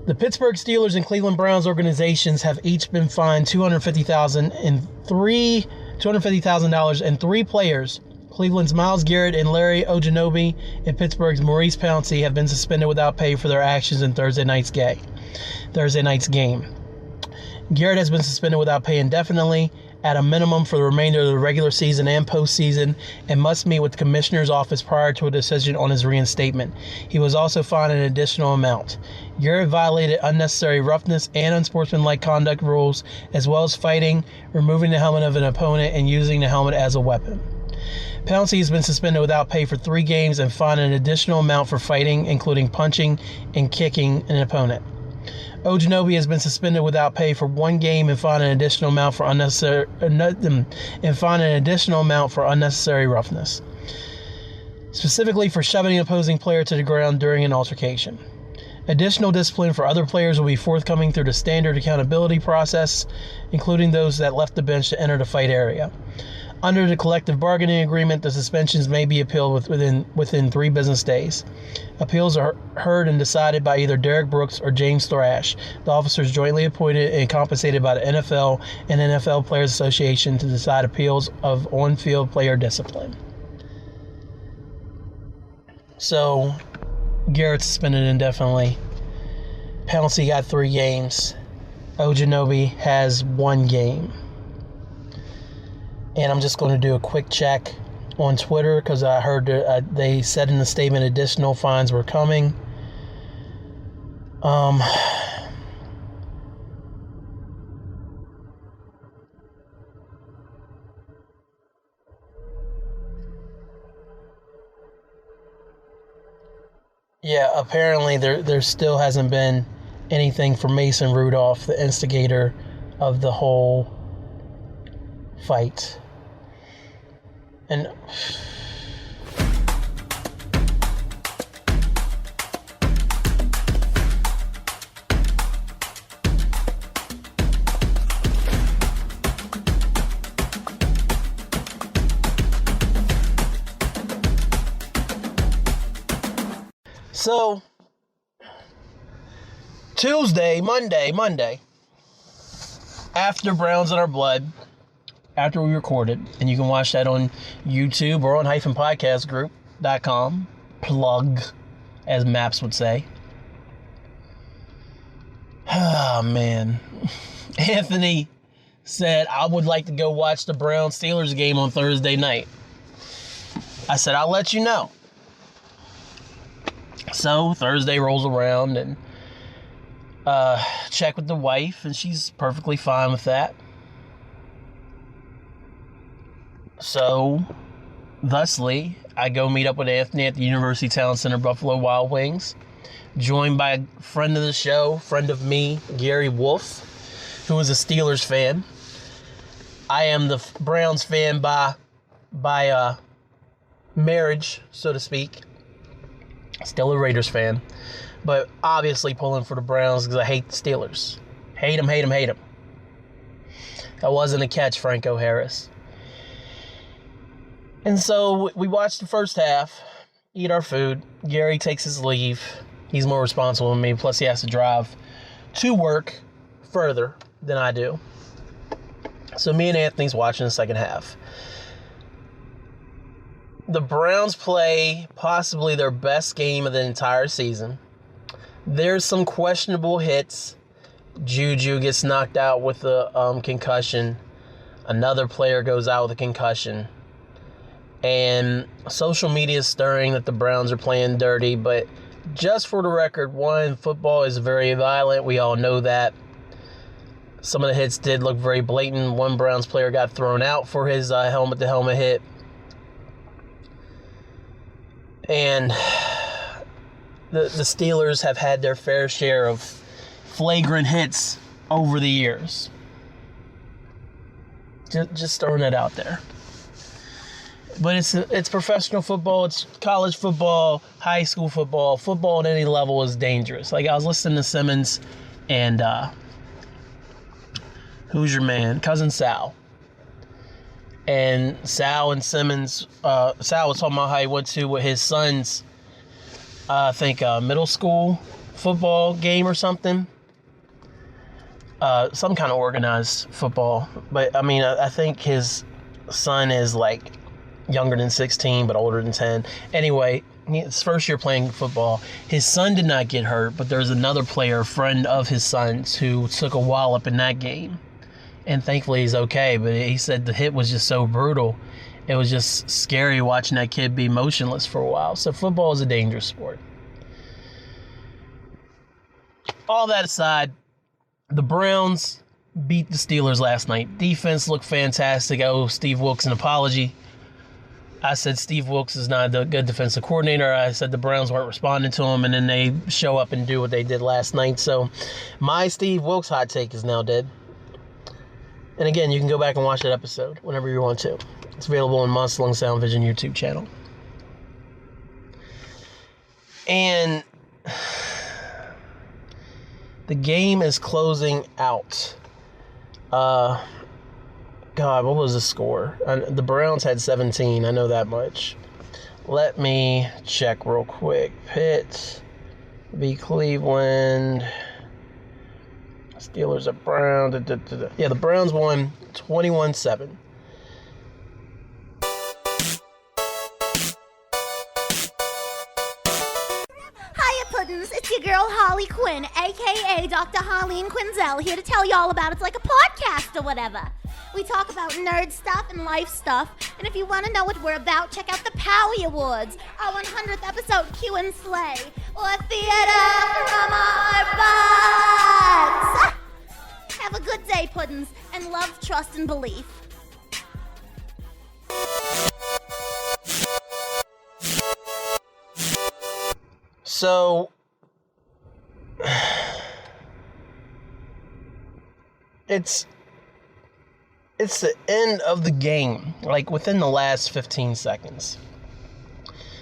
The Pittsburgh Steelers and Cleveland Browns organizations have each been fined $250,000 and three players. Cleveland's Myles Garrett and Larry Ogunjobi and Pittsburgh's Maurice Pouncey have been suspended without pay for their actions in Thursday night's game. Garrett has been suspended without pay indefinitely, at a minimum for the remainder of the regular season and postseason, and must meet with the commissioner's office prior to a decision on his reinstatement. He was also fined an additional amount. Garrett violated unnecessary roughness and unsportsmanlike conduct rules, as well as fighting, removing the helmet of an opponent, and using the helmet as a weapon. Pouncey has been suspended without pay for 3 games and fined an additional amount for fighting, including punching and kicking an opponent. Ogunjobi has been suspended without pay for 1 game and fined an additional amount for unnecessary roughness, specifically for shoving an opposing player to the ground during an altercation. Additional discipline for other players will be forthcoming through the standard accountability process, including those that left the bench to enter the fight area. Under the collective bargaining agreement, the suspensions may be appealed within 3 business days. Appeals are heard and decided by either Derek Brooks or James Thrash, the officers jointly appointed and compensated by the NFL and NFL Players Association to decide appeals of on-field player discipline. So, Garrett suspended indefinitely. Pouncey got 3 games. Ogunjobi has 1 game. And I'm just going to do a quick check on Twitter because I heard they said in the statement additional fines were coming. Yeah, apparently there still hasn't been anything for Mason Rudolph, the instigator of the whole fight. And so Monday, after Browns in Our Blood, after we recorded, and you can watch that on YouTube or on -podcastgroup.com, plug, as Maps would say. Oh, man. Anthony said, I would like to go watch the Browns-Steelers game on Thursday night. I said, I'll let you know. So, Thursday rolls around, and check with the wife, and she's perfectly fine with that. So, thusly, I go meet up with Anthony at the University Town Center Buffalo Wild Wings, joined by a friend of the show, friend of me, Gary Wolf, who is a Steelers fan. I am the Browns fan by marriage, so to speak. Still a Raiders fan, but obviously pulling for the Browns because I hate the Steelers. Hate them. That wasn't a catch, Franco Harris. And so we watched the first half, eat our food. Gary takes his leave. He's more responsible than me. Plus, he has to drive to work further than I do. So me and Anthony's watching the second half. The Browns play possibly their best game of the entire season. There's some questionable hits. Juju gets knocked out with a concussion. Another player goes out with a concussion. And social media is stirring that the Browns are playing dirty. But just for the record, football is very violent. We all know that. Some of the hits did look very blatant. One Browns player got thrown out for his helmet-to-helmet hit. And the Steelers have had their fair share of flagrant hits over the years. Just throwing it out there. But it's professional football, it's college football, high school football. Football at any level is dangerous. Like, I was listening to Simmons and who's your man? Cousin Sal. And Sal and Simmons, Sal was talking about how he went to his son's, middle school football game or something. Some kind of organized football. But, I mean, I think his son is, like, younger than 16 but older than 10. Anyway, his first year playing football. His son did not get hurt, but there's another player, a friend of his son's, who took a wallop in that game. And thankfully he's okay, but he said the hit was just so brutal. It was just scary watching that kid be motionless for a while. So football is a dangerous sport. All that aside, the Browns beat the Steelers last night. Defense looked fantastic. I owe Steve Wilks an apology. I said Steve Wilks is not a good defensive coordinator. I said the Browns weren't responding to him, and then they show up and do what they did last night. So my Steve Wilks hot take is now dead. And again, you can go back and watch that episode whenever you want to. It's available on MONSTALUNG Sound Vision YouTube channel. And the game is closing out. God, what was the score? The Browns had 17. I know that much. Let me check real quick. Pitt v. Cleveland. Steelers are Browns. Yeah, the Browns won 21-7. It's your girl Holly Quinn, a.k.a. Dr. Holly and Quinzel, here to tell you all about It's Like a Podcast or whatever. We talk about nerd stuff and life stuff, and if you want to know what we're about, check out the Powie Awards, our 100th episode, Q and Slay, or Theater from Our Butts. Have a good day, Puddins, and love, trust, and belief. So, it's the end of the game, like within the last 15 seconds.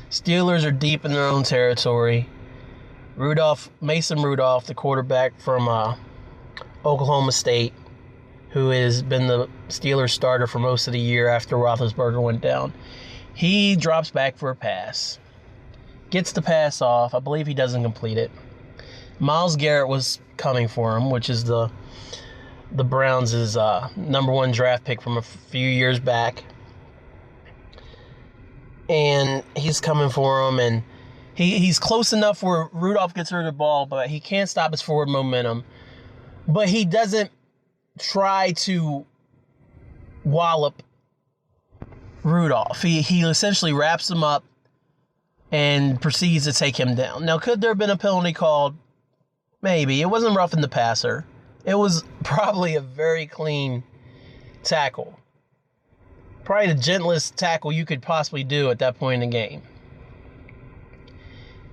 Steelers are deep in their own territory. Mason Rudolph, the quarterback from Oklahoma State, who has been the Steelers starter for most of the year after Roethlisberger went down, he drops back for a pass. Gets the pass off. I believe he doesn't complete it. Myles Garrett was coming for him, which is the Browns' number one draft pick from a few years back. And he's coming for him, and he's close enough where Rudolph gets rid of the ball, but he can't stop his forward momentum. But he doesn't try to wallop Rudolph. He essentially wraps him up and proceeds to take him down. Now, could there have been a penalty called? Maybe. It wasn't roughing the passer. It was probably a very clean tackle. Probably the gentlest tackle you could possibly do at that point in the game.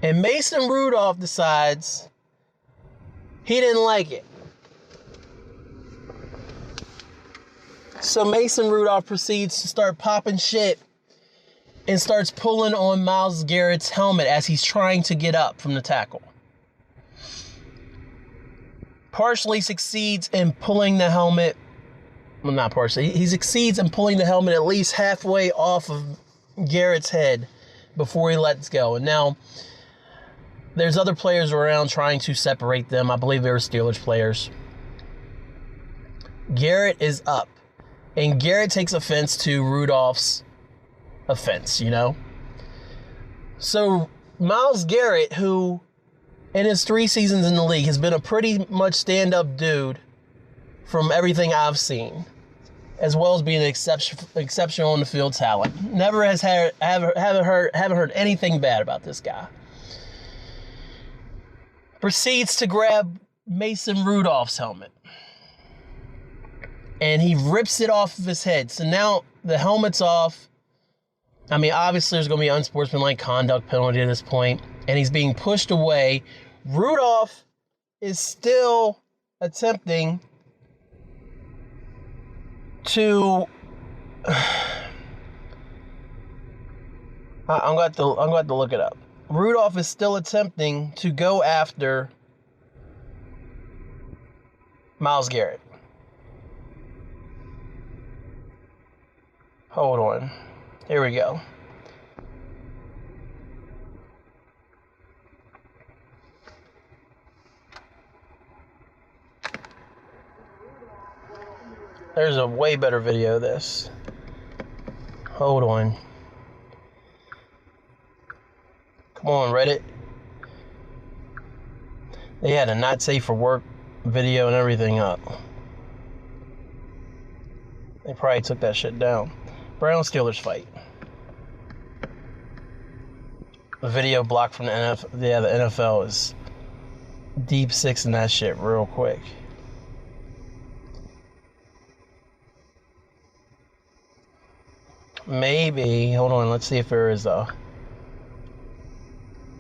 And Mason Rudolph decides he didn't like it. So Mason Rudolph proceeds to start popping shit and starts pulling on Myles Garrett's helmet as he's trying to get up from the tackle. Partially succeeds in pulling the helmet. Well, not partially. He succeeds in pulling the helmet at least halfway off of Garrett's head before he lets go. And now there's other players around trying to separate them. I believe they were Steelers players. Garrett is up. And Garrett takes offense to Rudolph's offense, you know? So Myles Garrett, who in his 3 seasons in the league has been a pretty much stand-up dude from everything I've seen, as well as being an exceptional on the field talent. Never has haven't heard anything bad about this guy. Proceeds to grab Mason Rudolph's helmet. And he rips it off of his head. So now the helmet's off. I mean, obviously there's going to be unsportsmanlike conduct penalty at this point. And he's being pushed away. Rudolph is still attempting to... I'm going to look it up. Rudolph is still attempting to go after Myles Garrett. Hold on. Here we go. There's a way better video of this. Hold on. Come on, Reddit. They had a not safe for work video and everything up. They probably took that shit down. Browns Steelers fight. The video blocked from the NFL. Yeah, the NFL is deep six in that shit real quick. Maybe, hold on, let's see if there is a...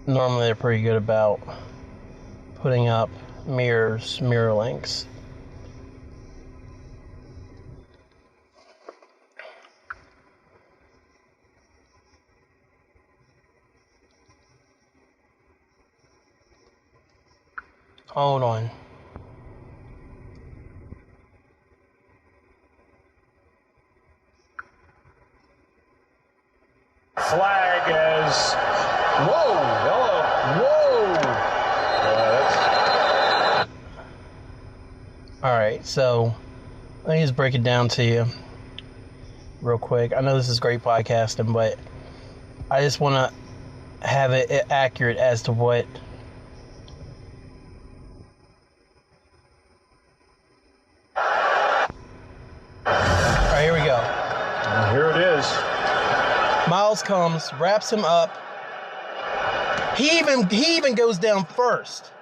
Normally they're pretty good about putting up mirror links. Hold on. Flag as whoa, All right, so let me just break it down to you real quick. I know this is great podcasting, but I just want to have it accurate as to what here we go. Here it is. Myles comes, wraps him up. He even goes down first.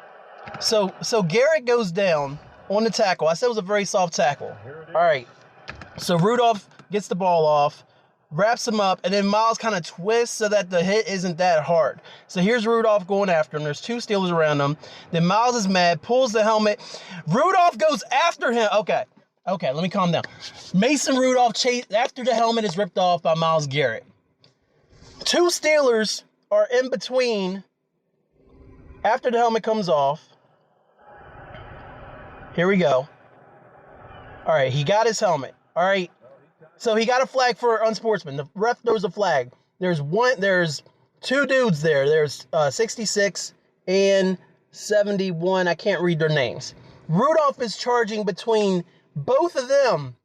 So Garrett goes down on the tackle. I said it was a very soft tackle. All right. So Rudolph gets the ball off, wraps him up, and then Myles kind of twists so that the hit isn't that hard. So here's Rudolph going after him. There's two Steelers around him. Then Myles is mad, pulls the helmet. Rudolph goes after him. Okay, let me calm down. Mason Rudolph chased after the helmet is ripped off by Myles Garrett. Two Steelers are in between after the helmet comes off. Here we go. All right, he got his helmet. All right, so he got a flag for unsportsman. The ref throws a flag. There's two dudes there. There's 66 and 71. I can't read their names. Rudolph is charging between both of them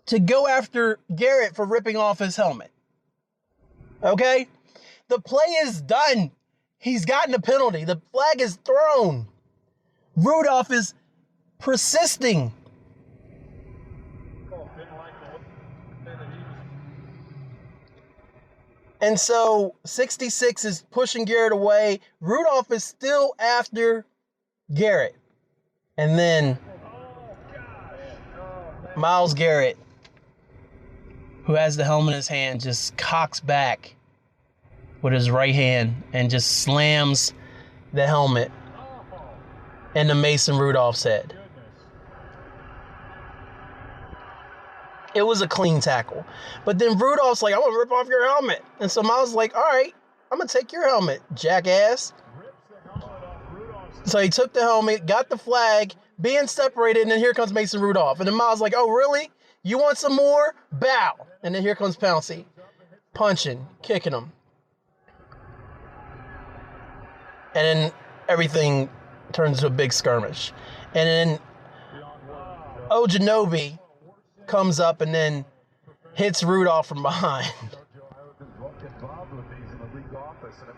to go after Garrett for ripping off his helmet. Okay? The play is done. He's gotten a penalty. The flag is thrown. Rudolph is persisting. And so 66 is pushing Garrett away. Rudolph is still after Garrett. And then Myles Garrett, who has the helmet in his hand, just cocks back with his right hand and just slams the helmet into Mason Rudolph's head. It was a clean tackle. But then Rudolph's like, I'm going to rip off your helmet. And so Myles is like, all right, I'm going to take your helmet, jackass. So he took the helmet, got the flag, being separated, and then here comes Mason Rudolph. And then Myles is like, oh, really? You want some more? Bow. And then here comes Pouncey, punching, kicking him. And then everything turns into a big skirmish. And then Ojanobi comes up and then hits Rudolph from behind.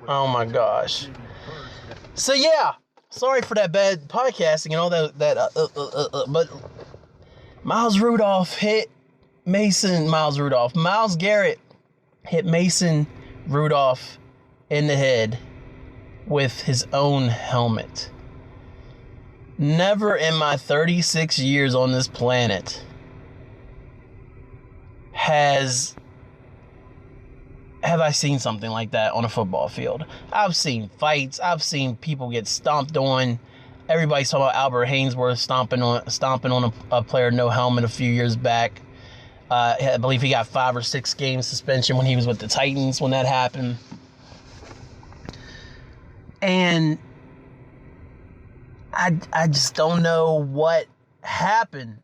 Oh my gosh. So yeah, sorry for that bad podcasting and all that. But Myles Rudolph hit Myles Garrett hit Mason Rudolph in the head with his own helmet. Never in my 36 years on this planet have I seen something like that on a football field. I've seen fights. I've seen people get stomped on. Everybody's talking about Albert Hainsworth stomping on a player no helmet a few years back. I believe he got 5 or 6 game suspension when he was with the Titans when that happened. And I just don't know what happened.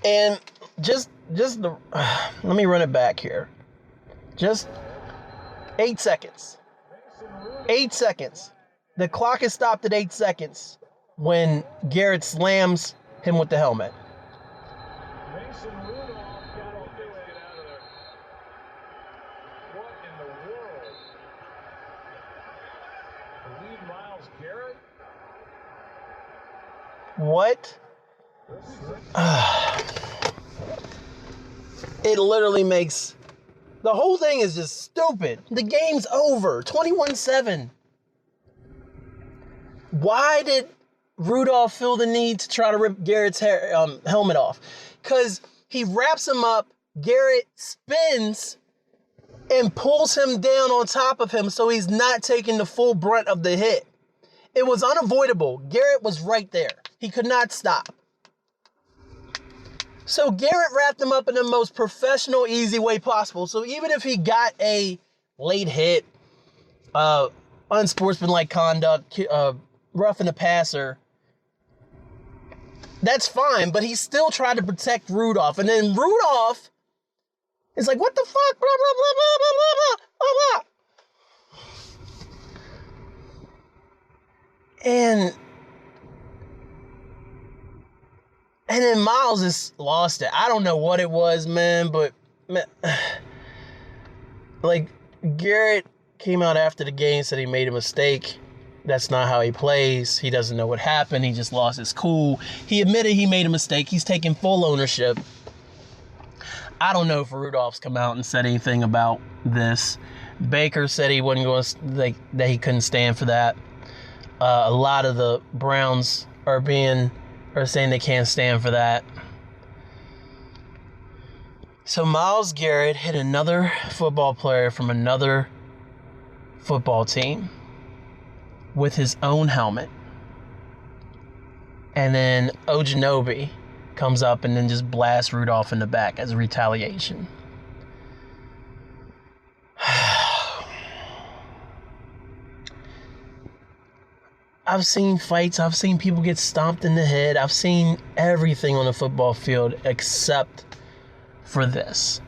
And just let me run it back here. Just 8 seconds. 8 seconds. The clock is stopped at 8 seconds. when Garrett slams him with the helmet. Mason Rudolph got off the get out of there. What in the world? I believe Myles Garrett. What? It literally makes... The whole thing is just stupid. The game's over. 21-7. Why did Rudolph feel the need to try to rip Garrett's helmet off? Because he wraps him up, Garrett spins and pulls him down on top of him so he's not taking the full brunt of the hit. It was unavoidable. Garrett was right there. He could not stop. So Garrett wrapped him up in the most professional, easy way possible. So even if he got a late hit, unsportsmanlike conduct, roughing the passer, that's fine. But he still tried to protect Rudolph. And then Rudolph is like, what the fuck? Blah, blah, blah, blah, blah, blah, blah, blah. And then Myles just lost it. I don't know what it was, man, but like Garrett came out after the game, said he made a mistake. That's not how he plays. He doesn't know what happened. He just lost his cool. He admitted he made a mistake. He's taking full ownership. I don't know if Rudolph's come out and said anything about this. Baker said he wasn't going to, that he couldn't stand for that. A lot of the Browns are saying they can't stand for that. So Myles Garrett hit another football player from another football team with his own helmet. And then Ojanobi comes up and then just blasts Rudolph in the back as a retaliation. I've seen fights. I've seen people get stomped in the head. I've seen everything on the football field except for this.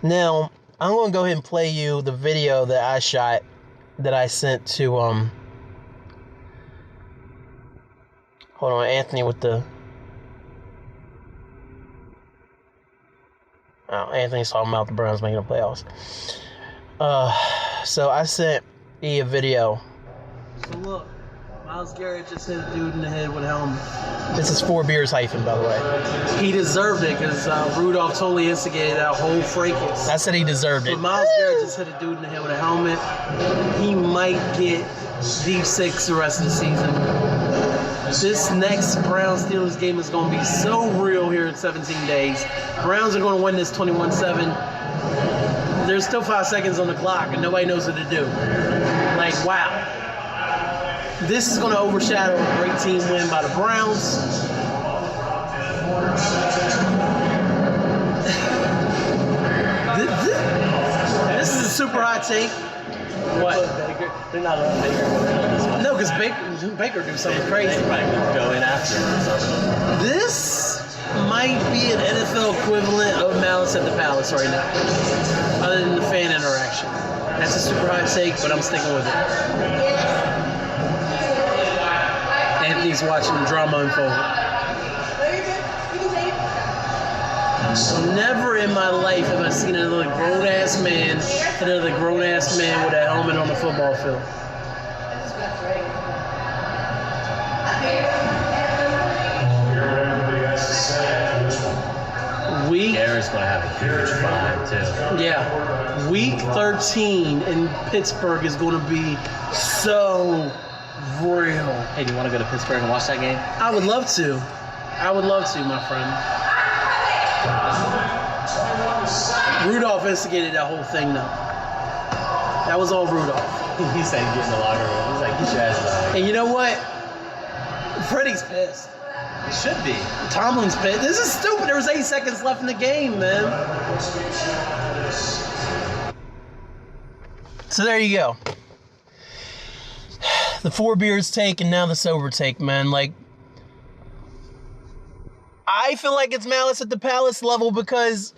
Now, I'm going to go ahead and play you the video that I shot that I sent to, hold on, Anthony with the... Oh, Anthony's talking about the Browns making the playoffs. So I sent E a video. So look. Myles Garrett just hit a dude in the head with a helmet. This is 4 beers hyphen, by the way. He deserved it because Rudolph totally instigated that whole fracas. I said he deserved it. But Myles Garrett just hit a dude in the head with a helmet. He might get deep six the rest of the season. This next Browns-Steelers game is going to be so real here in 17 days. Browns are going to win this 21-7. There's still 5 seconds on the clock and nobody knows what to do. Like, wow. This is going to overshadow a great team win by the Browns. This is a super hot take. What? They're not letting Baker. No, because Baker do something crazy. They might go in after him or something. This might be an NFL equivalent of Malice at the Palace right now, other than the fan interaction. That's a super hot take, but I'm sticking with it. Anthony's watching the drama unfold. Never in my life have I seen another grown-ass man with a helmet on the football field. Garrett's going to have a huge fine, too. Yeah. Week 13 in Pittsburgh is going to be so real. Hey, do you want to go to Pittsburgh and watch that game? I would love to. My friend. Rudolph instigated that whole thing, though. That was all Rudolph. He said get in the locker room. He's like, get your ass out. And you know what? Freddie's pissed. It should be. Tomlin's pissed. This is stupid. There was 8 seconds left in the game, man. So there you go. The 4 beers take and now the sober take, man. Like, I feel like it's Malice at the Palace level because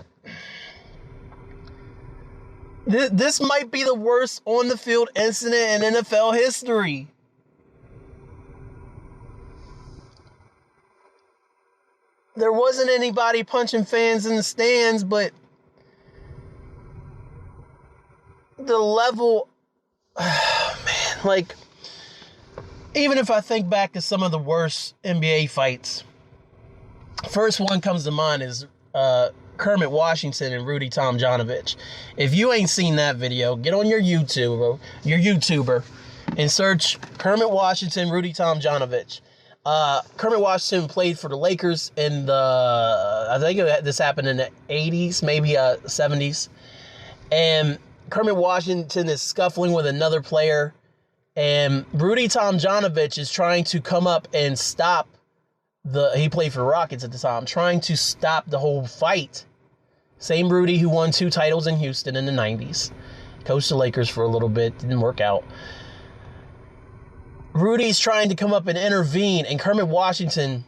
this might be the worst on the field incident in NFL history. there wasn't anybody punching fans in the stands, but the level, man, like, even if I think back to some of the worst NBA fights, first one comes to mind is Kermit Washington and Rudy Tomjanovich. If you ain't seen that video, get on your YouTuber, and search Kermit Washington, Rudy Tomjanovich. Kermit Washington played for the Lakers in I think this happened in the 80s, maybe 70s. And Kermit Washington is scuffling with another player. And Rudy Tomjanovich is trying to come up and stop he played for the Rockets at the time, trying to stop the whole fight. Same Rudy who won 2 titles in Houston in the 90s. Coached the Lakers for a little bit, didn't work out. Rudy's trying to come up and intervene, and Kermit Washington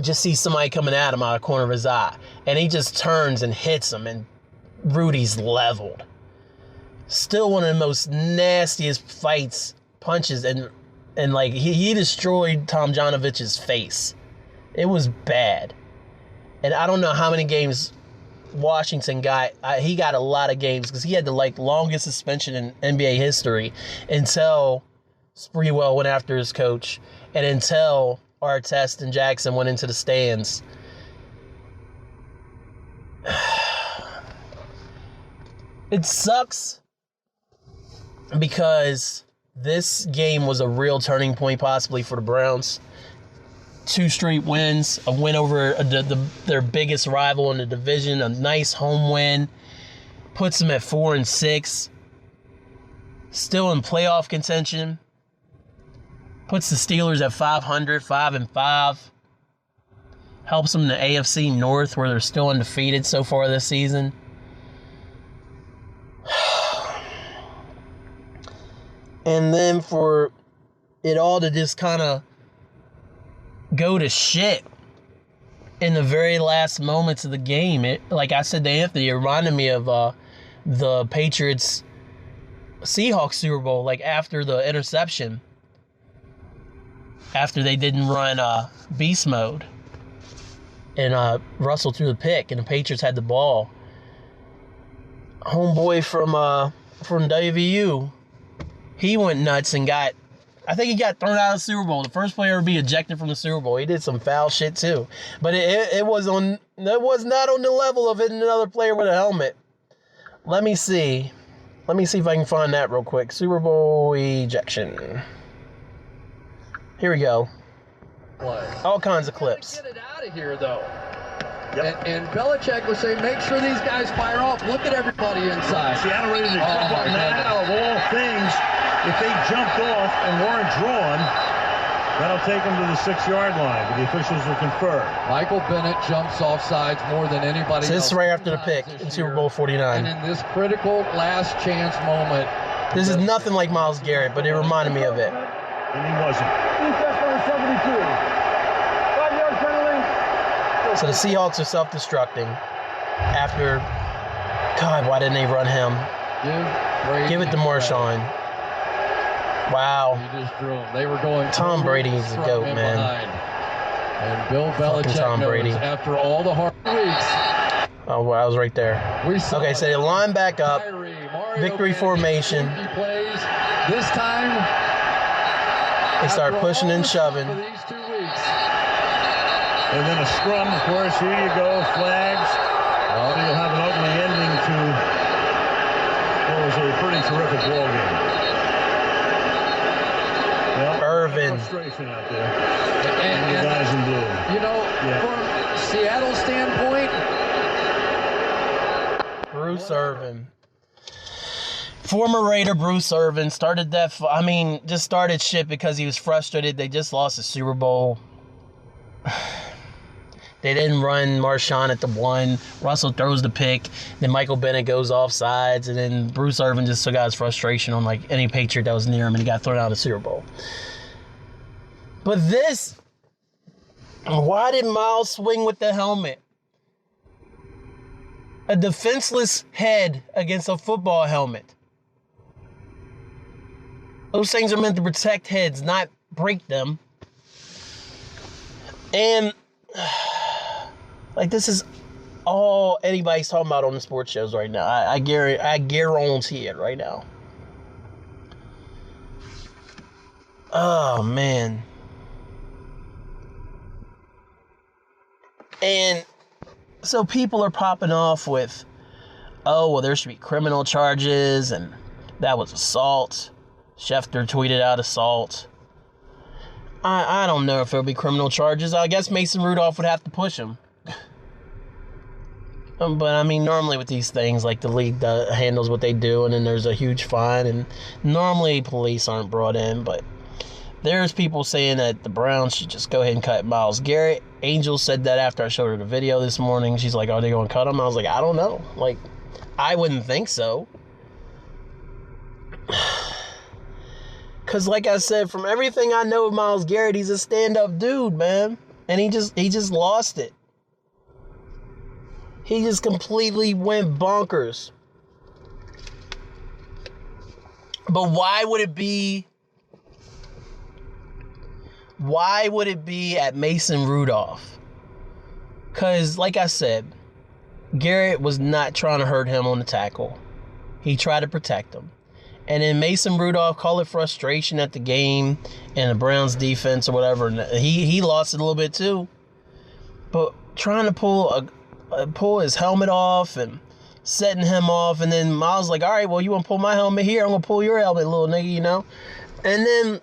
just sees somebody coming at him out of the corner of his eye. And he just turns and hits him, and Rudy's leveled. Still one of the most nastiest punches, and like he destroyed Tomjanovich's face. It was bad. And I don't know how many games Washington got. He got a lot of games because he had the longest suspension in NBA history until Sprewell went after his coach, and until Artest and Jackson went into the stands. It sucks because this game was a real turning point possibly for the Browns. 2 straight wins, a win over their biggest rival in the division, a nice home win, puts them at 4-6, still in playoff contention. Puts the Steelers at 500, 5-5. Helps them in the AFC North, where they're still undefeated so far this season. And then for it all to just kind of go to shit in the very last moments of the game. Like I said to Anthony, it reminded me of the Patriots Seahawks Super Bowl, like after the interception. After they didn't run beast mode. And Russell threw the pick, and the Patriots had the ball. Homeboy from WVU, he went nuts and I think he got thrown out of the Super Bowl. The first player to be ejected from the Super Bowl. He did some foul shit too. But it was not on the level of hitting another player with a helmet. Let me see if I can find that real quick. Super Bowl ejection. Here we go. All kinds of clips. Get it out of here, though. Yep. And Belichick was saying, make sure these guys fire off. Look at everybody inside. Seattle ready to jump up now. Of all things, if they jumped off and weren't drawn, that'll take them to the 6-yard line. But the officials will confer. Michael Bennett jumps off sides more than anybody else. This is right after the pick in Super Bowl 49. And in this critical last chance moment. This is nothing like Myles Garrett, but it reminded me of it. And he wasn't. Defense number 72. 5-yard penalty. So the Seahawks are self-destructing after. God, why didn't they run him? Give it to Marshawn. Wow. He just drew him. They were going. Tom Brady's the GOAT, man. Behind. And Bill Belichick Tom Brady. knows after all the hard weeks. Oh, well, I was right there. Okay, so they line back up. Victory formation. Plays. This time. They start pushing and shoving. And then a scrum, of course. Here you go, flags. Well, you'll have an ugly ending to what was a pretty terrific ball game. Well, Irvin. Frustration out there. And the guys in blue. You know, from Seattle's standpoint, Bruce Irvin. Former Raider Bruce Irvin started just started shit because he was frustrated. They just lost the Super Bowl. They didn't run Marshawn at the 1. Russell throws the pick. Then Michael Bennett goes off sides. And then Bruce Irvin just took out his frustration on any Patriot that was near him, and he got thrown out of the Super Bowl. But why did Myles swing with the helmet? A defenseless head against a football helmet. Those things are meant to protect heads, not break them. And Like, this is all anybody's talking about on the sports shows right now. I guarantee it right now. Oh, man. And so people are popping off with, oh, well, there should be criminal charges, and that was assault. Schefter tweeted out assault. I don't know if there'll be criminal charges. I guess Mason Rudolph would have to push him. But, I mean, normally with these things, like, the league handles what they do, and then there's a huge fine, and normally police aren't brought in, but there's people saying that the Browns should just go ahead and cut Myles Garrett. Angel said that after I showed her the video this morning. She's like, are they going to cut him? I was like, I don't know. Like, I wouldn't think so. Because, like I said, from everything I know of Myles Garrett, he's a stand-up dude, man. And he just lost it. He just completely went bonkers. But why would it be at Mason Rudolph? Because, like I said, Garrett was not trying to hurt him on the tackle. He tried to protect him. And then Mason Rudolph, call it frustration at the game and the Browns defense or whatever. He lost it a little bit too. But trying to pull his helmet off and setting him off. And then Myles like, all right, well, you want to pull my helmet here? I'm going to pull your helmet, little nigga, you know? And then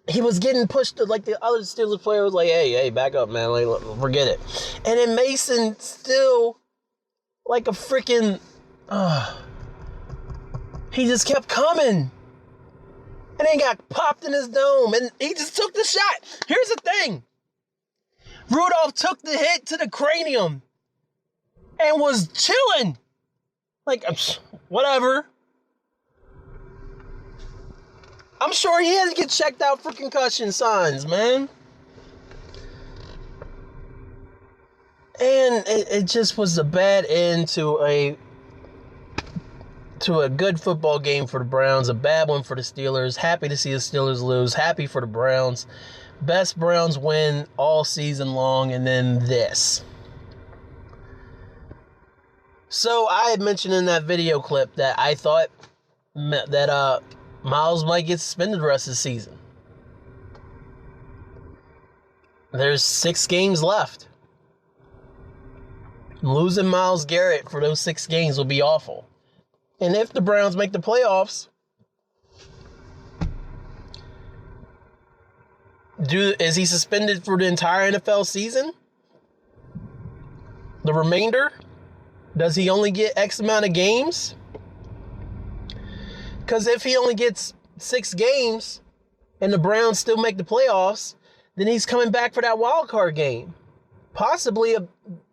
he was getting pushed to, like, the other Steelers player was like, hey, back up, man. Like, forget it. And then Mason still, like a freaking, he just kept coming. And then got popped in his dome. And he just took the shot. Here's the thing. Rudolph took the hit to the cranium and was chilling. Like, whatever. I'm sure he had to get checked out for concussion signs, man. And it just was a bad end to a good football game for the Browns, a bad one for the Steelers. Happy to see the Steelers lose. Happy for the Browns. Best Browns win all season long, and then this. So I had mentioned in that video clip that I thought that Myles might get suspended the rest of the season. There's 6 games left. Losing Myles Garrett for those 6 games will be awful. And if the Browns make the playoffs, is he suspended for the entire NFL season? The remainder? Does he only get X amount of games? Because if he only gets 6 games and the Browns still make the playoffs, then he's coming back for that wild card game. Possibly a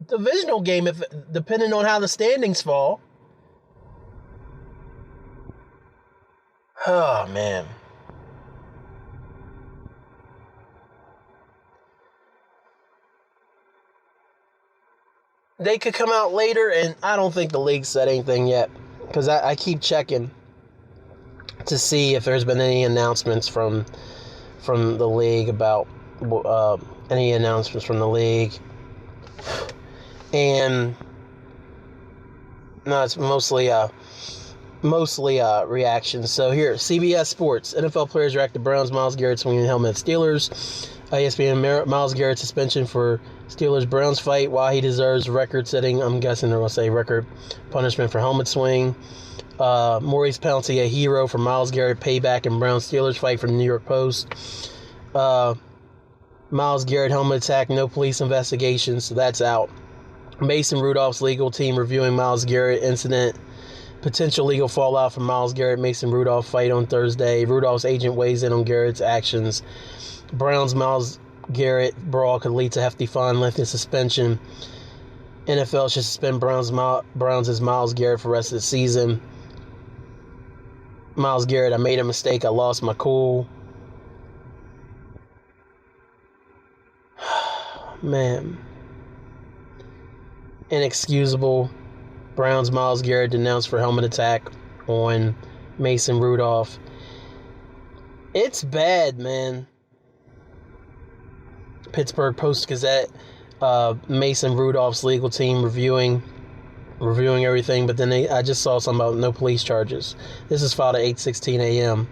divisional game, depending on how the standings fall. Oh, man. They could come out later, and I don't think the league said anything yet. Because I keep checking to see if there's been any announcements from the league about any announcements from the league. And no, it's mostly reactions. So here, CBS Sports. NFL players react to Browns Myles Garrett swinging helmet at Steelers. ESPN Myles Garrett suspension for Steelers-Browns fight while he deserves record-setting, I'm guessing they're going to say record punishment for helmet swing. Maurice Pouncey, a hero for Myles Garrett payback in Browns-Steelers fight from the New York Post. Myles Garrett helmet attack, no police investigation, so that's out. Mason Rudolph's legal team reviewing Myles Garrett incident. Potential legal fallout from Myles Garrett Mason Rudolph fight on Thursday. Rudolph's agent weighs in on Garrett's actions. Browns Myles Garrett brawl could lead to hefty fine, lengthy suspension. NFL should suspend Browns as Myles Garrett for the rest of the season. Myles Garrett, I made a mistake. I lost my cool. Man. Inexcusable. Browns Myles Garrett denounced for helmet attack on Mason Rudolph. It's bad, man. Pittsburgh Post-Gazette. Mason Rudolph's legal team reviewing everything, but then I just saw something about no police charges. This is filed at 8:16 a.m.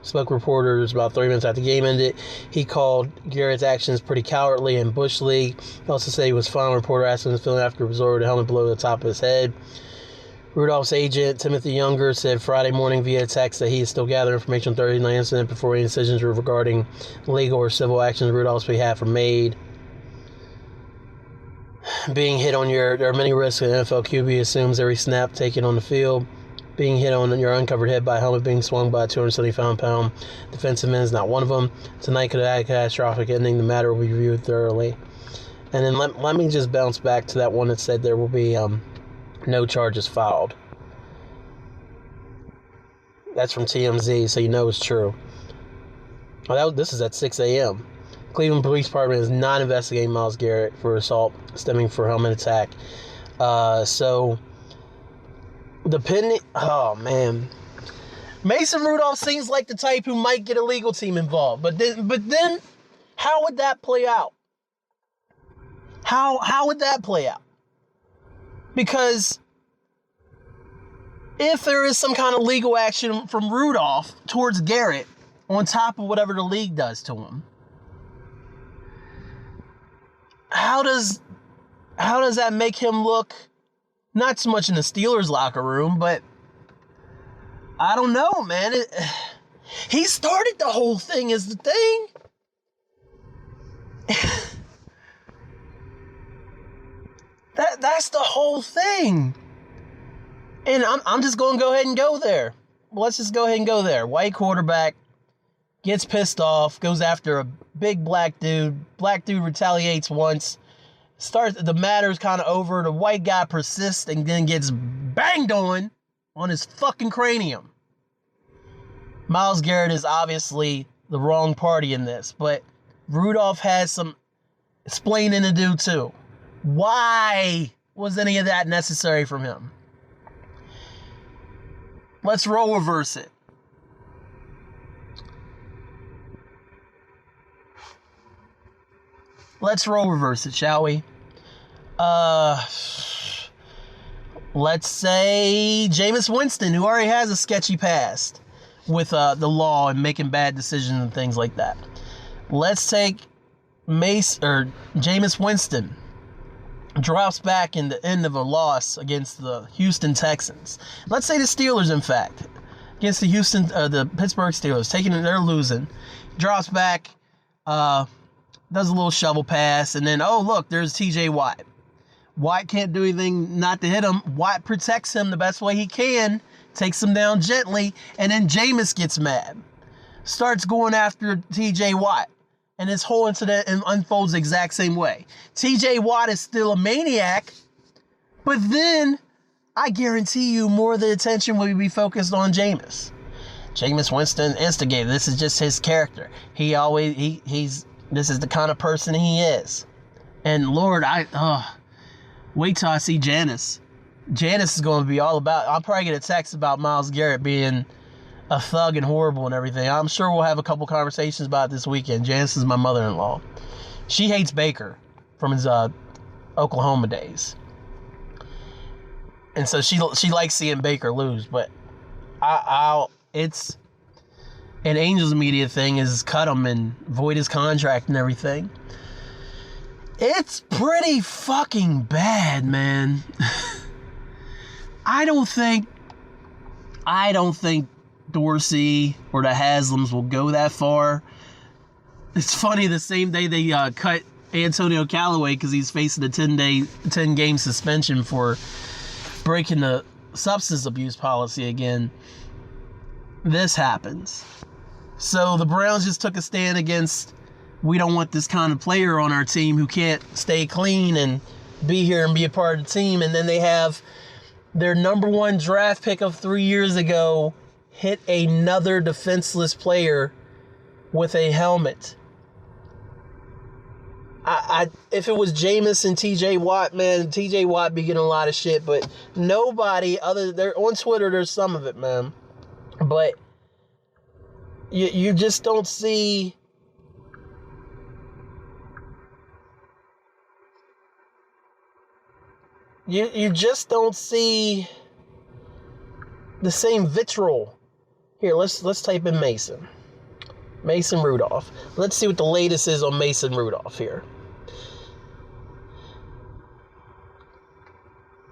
Spoke reporters about 3 minutes after the game ended. He called Garrett's actions pretty cowardly and bush league. He also said he was fine. Reporter asked him his feeling after he absorbed a helmet below the top of his head. Rudolph's agent, Timothy Younger, said Friday morning via text that he is still gathering information on Thursday night incident before any decisions regarding legal or civil actions Rudolph's behalf are made. Being hit on there are many risks. An NFL QB assumes every snap taken on the field. Being hit on your uncovered head by a helmet being swung by a 275-pound defensive man is not one of them. Tonight could have had a catastrophic ending. The matter will be reviewed thoroughly. And then let me just bounce back to that one that said there will be no charges filed. That's from TMZ, so you know it's true. This is at 6 a.m. Cleveland Police Department is not investigating Myles Garrett for assault stemming from helmet attack. Oh man, Mason Rudolph seems like the type who might get a legal team involved. But then, how would that play out? How would that play out? Because if there is some kind of legal action from Rudolph towards Garrett on top of whatever the league does to him, how does that make him look? Not so much in the Steelers locker room, but I don't know, man. He started the whole thing is the thing. That's the whole thing. And I'm just going to go ahead and go there. Let's just go ahead and go there. White quarterback gets pissed off, goes after a big black dude. Black dude retaliates once. The matter's kind of over. The white guy persists and then gets banged on his fucking cranium. Myles Garrett is obviously the wrong party in this, but Rudolph has some explaining to do too. Why was any of that necessary from him? Let's role reverse it. Let's role reverse it, shall we? Let's say Jameis Winston, who already has a sketchy past with the law and making bad decisions and things like that. Let's take Jameis Winston drops back in the end of a loss against the Houston Texans. Let's say the Steelers, in fact, against the Pittsburgh Steelers, they're losing. Drops back, does a little shovel pass, and then, oh, look, there's TJ Watt. Watt can't do anything not to hit him. Watt protects him the best way he can, takes him down gently, and then Jameis gets mad. Starts going after TJ Watt, and this whole incident unfolds the exact same way. TJ Watt is still a maniac, but then I guarantee you more of the attention will be focused on Jameis. Jameis Winston instigated. This is just his character. This is the kind of person he is. And Lord, wait till I see Janice. Janice is going to be all about, I'll probably get a text about Myles Garrett being a thug and horrible and everything. I'm sure we'll have a couple conversations about it this weekend. Janice is my mother-in-law. She hates Baker from his Oklahoma days. And so she likes seeing Baker lose, but it's an Angels media thing is cut him and void his contract and everything. It's pretty fucking bad, man. I don't think Dorsey or the Haslams will go that far. It's funny, the same day they cut Antonio Callaway because he's facing a 10-game suspension for breaking the substance abuse policy again, this happens. So the Browns just took a stand against, we don't want this kind of player on our team who can't stay clean and be here and be a part of the team. And then they have their number one draft pick of 3 years ago hit another defenseless player with a helmet. If it was Jameis and TJ Watt, man, TJ Watt be getting a lot of shit, but nobody they're on Twitter, there's some of it, man. But you just don't see You just don't see the same vitriol. Here, let's type in Mason Rudolph. Let's see what the latest is on Mason Rudolph here.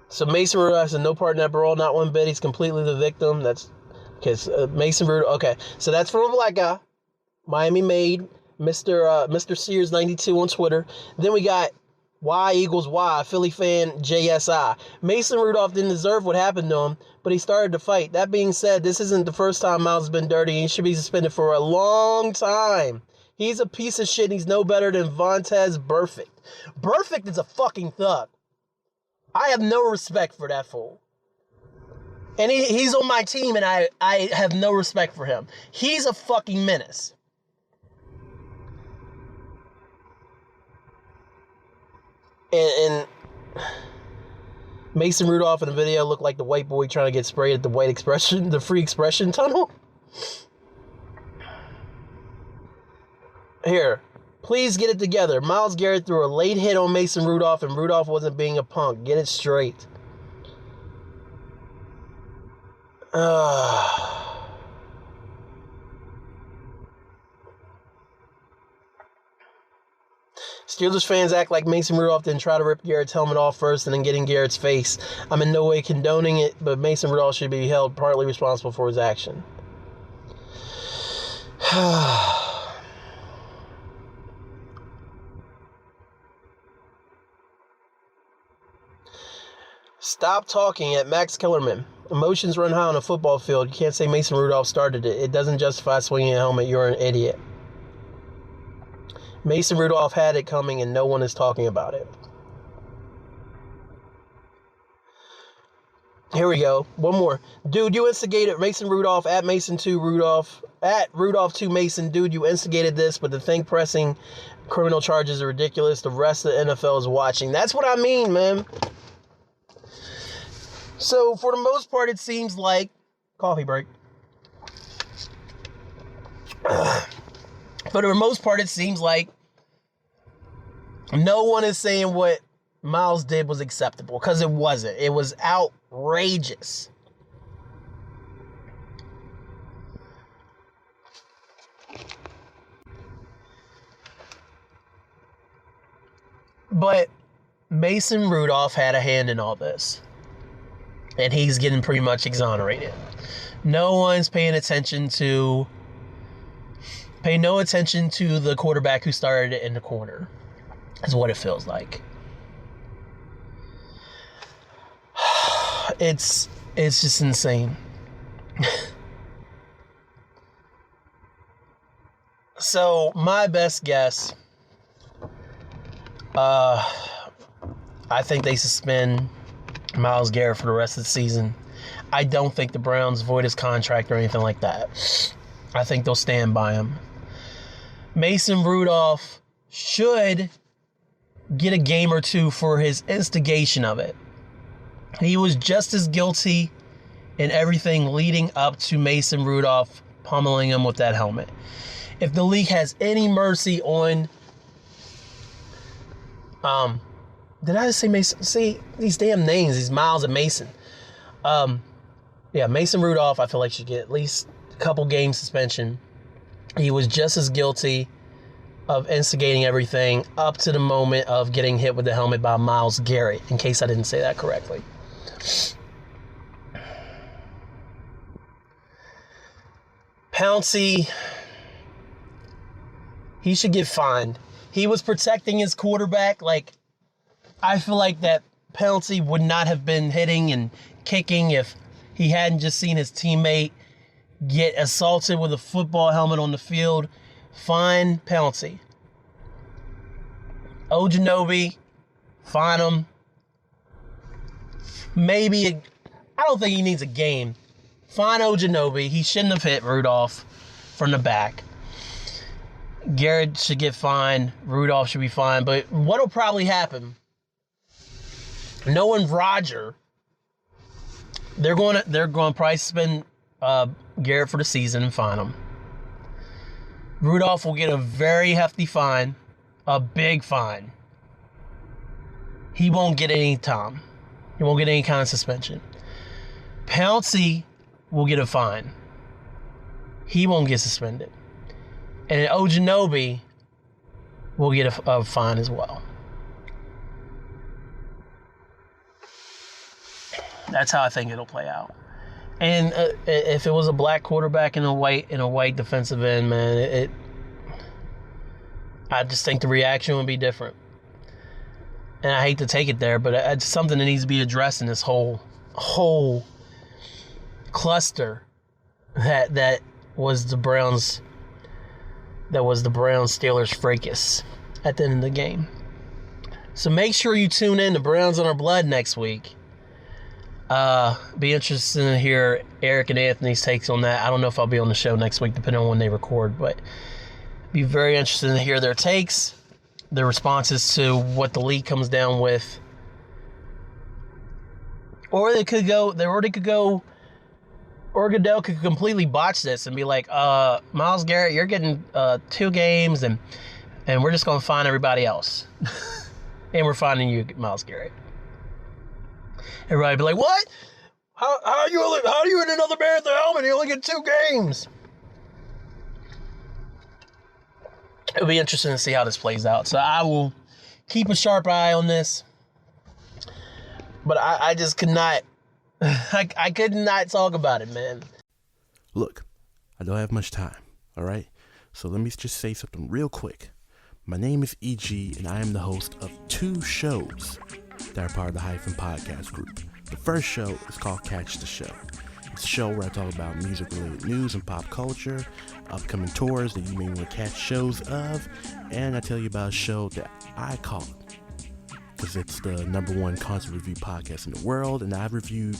So Mason Rudolph has no part in that brawl, not one bit. He's completely the victim. That's okay. So, Mason Rudolph. Okay, so that's from a black guy, Miami made, Mr. Sears 92 on Twitter. Then we got Y equals Y, Philly fan JSI. Mason Rudolph didn't deserve what happened to him, but he started to fight. That being said, this isn't the first time Myles has been dirty. He should be suspended for a long time. He's a piece of shit, and he's no better than Vontaze Burfict. Burfict is a fucking thug. I have no respect for that fool. And he's on my team, and I have no respect for him. He's a fucking menace. And Mason Rudolph in the video looked like the white boy trying to get sprayed at the free expression tunnel. Here, please get it together. Myles Garrett threw a late hit on Mason Rudolph, and Rudolph wasn't being a punk. Get it straight. Steelers fans act like Mason Rudolph didn't try to rip Garrett's helmet off first and then get in Garrett's face. I'm in no way condoning it, but Mason Rudolph should be held partly responsible for his action. Stop talking at Max Kellerman. Emotions run high on a football field. You can't say Mason Rudolph started it. It doesn't justify swinging a helmet. You're an idiot. Mason Rudolph had it coming, and no one is talking about it. Here we go. One more. Dude, you instigated Mason Rudolph at Mason2 Rudolph. At Rudolph2 Mason. Dude, you instigated this, but the thing pressing criminal charges are ridiculous. The rest of the NFL is watching. That's what I mean, man. So, for the most part, it seems like... Coffee break. For the most part, it seems like no one is saying what Myles did was acceptable, because it wasn't. It was outrageous. But Mason Rudolph had a hand in all this, and he's getting pretty much exonerated. No one's paying attention to... Pay no attention to the quarterback who started it in the corner. Is what it feels like. It's just insane. So, my best guess, I think they suspend Myles Garrett for the rest of the season. I don't think the Browns void his contract or anything like that. I think they'll stand by him. Mason Rudolph should get a game or two for his instigation of it. He was just as guilty in everything leading up to Mason Rudolph pummeling him with that helmet. If the league has any mercy on... did I just say Mason? See, these damn names, these Myles and Mason. Mason Rudolph, I feel like should get at least a couple game suspension. He was just as guilty of instigating everything up to the moment of getting hit with the helmet by Myles Garrett, in case I didn't say that correctly. Pouncey, he should get fined. He was protecting his quarterback. Like, I feel like that Pouncey would not have been hitting and kicking if he hadn't just seen his teammate get assaulted with a football helmet on the field. Fine Pouncey. Ojanobi, fine him. I don't think he needs a game. Fine Ojanobi. He shouldn't have hit Rudolph from the back. Garrett should get fined. Rudolph should be fined. But what'll probably happen, knowing Roger, they're going to probably suspend Garrett for the season and fine him. Rudolph will get a very hefty fine, a big fine. He won't get any time. He won't get any kind of suspension. Pouncey will get a fine. He won't get suspended. And Ojinobi will get a fine as well. That's how I think it'll play out. And if it was a black quarterback and a white defensive end, man, I just think the reaction would be different. And I hate to take it there, but it's something that needs to be addressed in this whole cluster that was the Browns Steelers fracas at the end of the game. So make sure you tune in to Browns on Our Blood next week. Be interested to hear Eric and Anthony's takes on that. I don't know if I'll be on the show next week, depending on when they record, but be very interested to hear their takes, their responses to what the league comes down with. Or or Goodell could completely botch this and be like, Myles Garrett, you're getting 2 games, and we're just going to fine everybody else. And we're fining you, Myles Garrett. Everybody be like, what? How are you in another Panther helmet? You only get 2 games. It'll be interesting to see how this plays out. So I will keep a sharp eye on this. But I just could not. I could not talk about it, man. Look, I don't have much time, all right? So let me just say something real quick. My name is E.G., and I am the host of 2 shows that are part of the Hyphen Podcast Group. The first show is called Catch the Show. It's a show where I talk about music-related news and pop culture, upcoming tours that you may want to catch shows of, and I tell you about a show that I call it, because it's the #1 concert review podcast in the world, and I've reviewed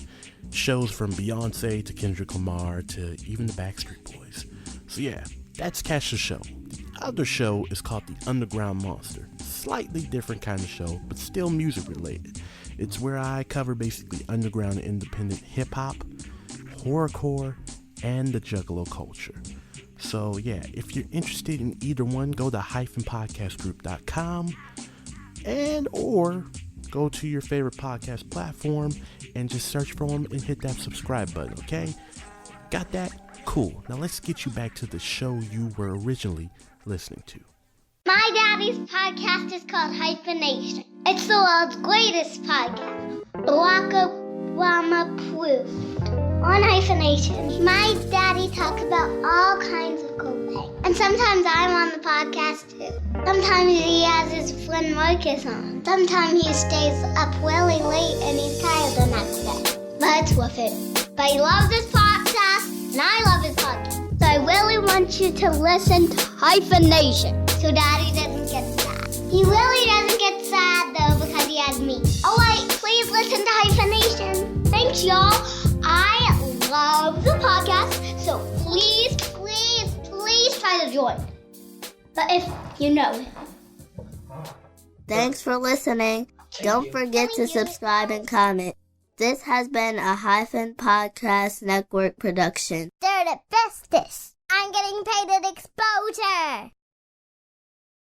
shows from Beyonce to Kendrick Lamar to even the Backstreet Boys. So yeah, that's Catch the Show. The other show is called The Underground Monster. Slightly different kind of show, but still music related. It's where I cover basically underground independent hip-hop, horrorcore, and the juggalo culture. So yeah, if you're interested in either one, go to hyphenpodcastgroup.com and or go to your favorite podcast platform and just search for them and hit that subscribe button, okay? Got that? Cool. Now let's get you back to the show you were originally listening to. My daddy's podcast is called Hyphenation. It's the world's greatest podcast. Barack Obama approved. On Hyphenation, my daddy talks about all kinds of cool things. And sometimes I'm on the podcast too. Sometimes he has his friend Marcus on. Sometimes he stays up really late and he's tired the next day. But it's worth it. But he loves this podcast and I love his podcast. So I really want you to listen to Hyphenation so Daddy doesn't get sad. He really doesn't get sad though because he has me. Alright, please listen to Hyphenation. Thanks y'all. I love the podcast, so please try to join. But if you know him. Thanks for listening. Don't forget to subscribe and comment. This has been a Hyphen Podcast Network production. They're the bestest. I'm getting paid at exposure.